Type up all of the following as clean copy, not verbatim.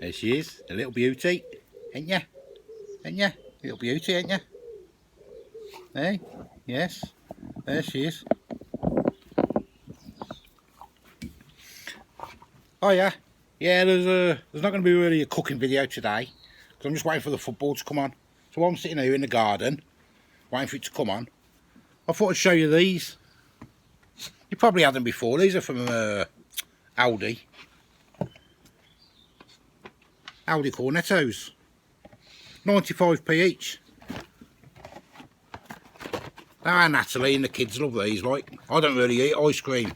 There she is, a little beauty, ain't ya? Ain't ya? Little beauty, ain't ya? Hey, yes, there she is. Oh yeah, there's not going to be really a cooking video today, because I'm just waiting for the football to come on. So while I'm sitting here in the garden, waiting for it to come on, I thought I'd show you these. You probably had them before. These are from Aldi. Aldi Cornettos. 95p each. Now Natalie and the kids love these, like. I don't really eat ice cream.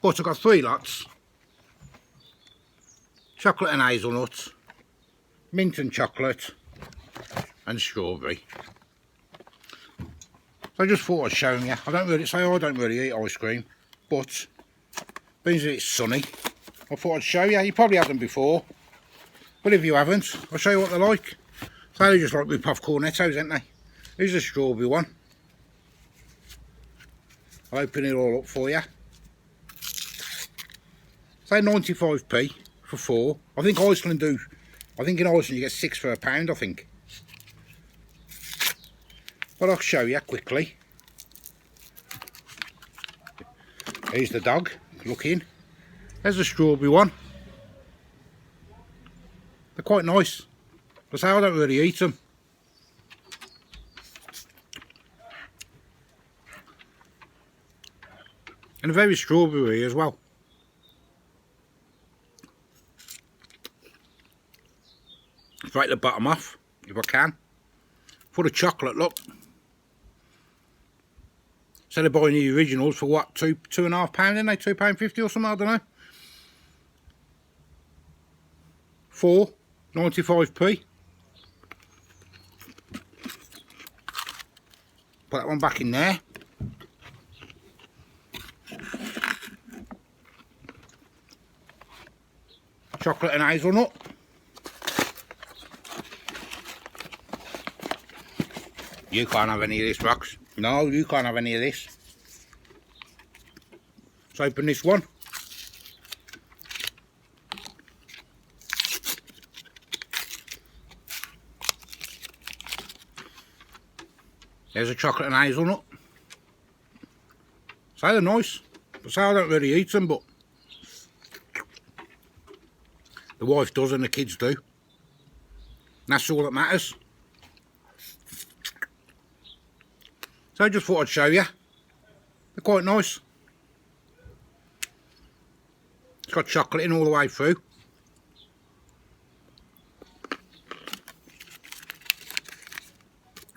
But I've got 3 lots. Chocolate and hazelnut. Mint and chocolate. And strawberry. So I just thought I'd show you. I don't really eat ice cream. But, being that it's sunny, I thought I'd show you. You probably had them before. But if you haven't, I'll show you what they're like. So they're just like rip-off Cornettos, aren't they? Here's the strawberry one. I'll open it all up for you. Say 95p for 4. I think in Iceland you get 6 for £1, I think. But I'll show you quickly. Here's the dog looking. There's the strawberry one. They're quite nice. But say I don't really eat them. And a very strawberry as well. Break the bottom off, if I can. For the chocolate, look. So they're buying the originals for what, £2.5, didn't they? £2.50 or something, I don't know. 4, 95p. Put that one back in there. Chocolate and hazelnut. You can't have any of this, Rox. No, you can't have any of this. Let's open this one. There's a chocolate and hazelnut. So they're nice. So I don't really eat them, but the wife does and the kids do. And that's all that matters. So I just thought I'd show you. They're quite nice. It's got chocolate in all the way through.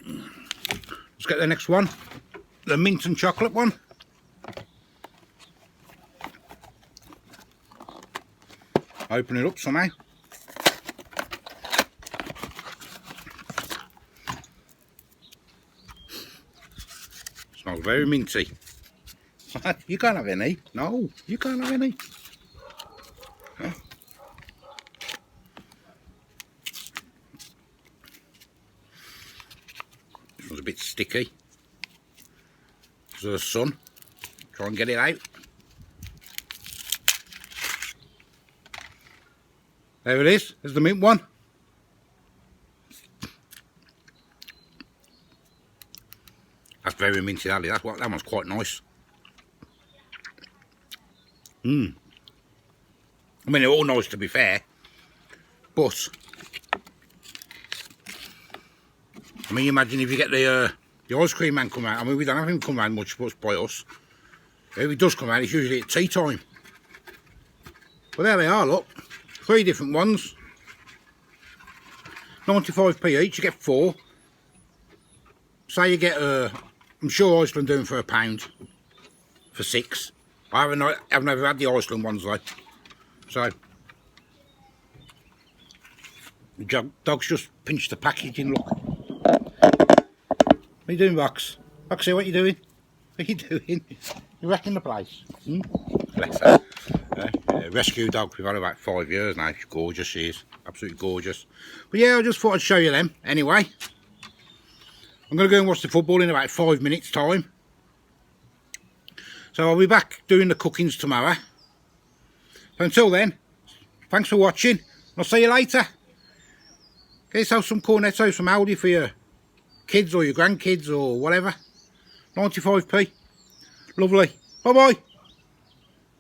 Let's get the next one. The mint and chocolate one. Open it up somehow. Smells very minty. You can't have any. No, you can't have any. Huh? This one's a bit sticky. Because of the sun. Try and get it out. There it is. There's the mint one. That's very minty, that is. That one's quite nice. I mean, they're all nice to be fair. But I mean, imagine if you get the ice cream man come out. I mean, we don't have him come around much by us. If he does come out, it's usually at tea time. But there they are, look. 3 different ones. 95p each, you get 4. Say you get, I'm sure Iceland doing for £1 for 6. I've never had the Iceland ones though. So, the dog's just pinched the packaging, look. What are you doing, Rox? Roxy, what are you doing? What are you doing? You wrecking the place? Bless her. Rescue dog, we've had her about 5 years now. She's gorgeous, she is. Absolutely gorgeous. But yeah, I just thought I'd show you them anyway. I'm going to go and watch the football in about 5 minutes time. So I'll be back doing the cookings tomorrow. So until then, thanks for watching. I'll see you later. Get yourself some cornettos from Aldi for your kids or your grandkids or whatever. 95p. Lovely. Bye bye.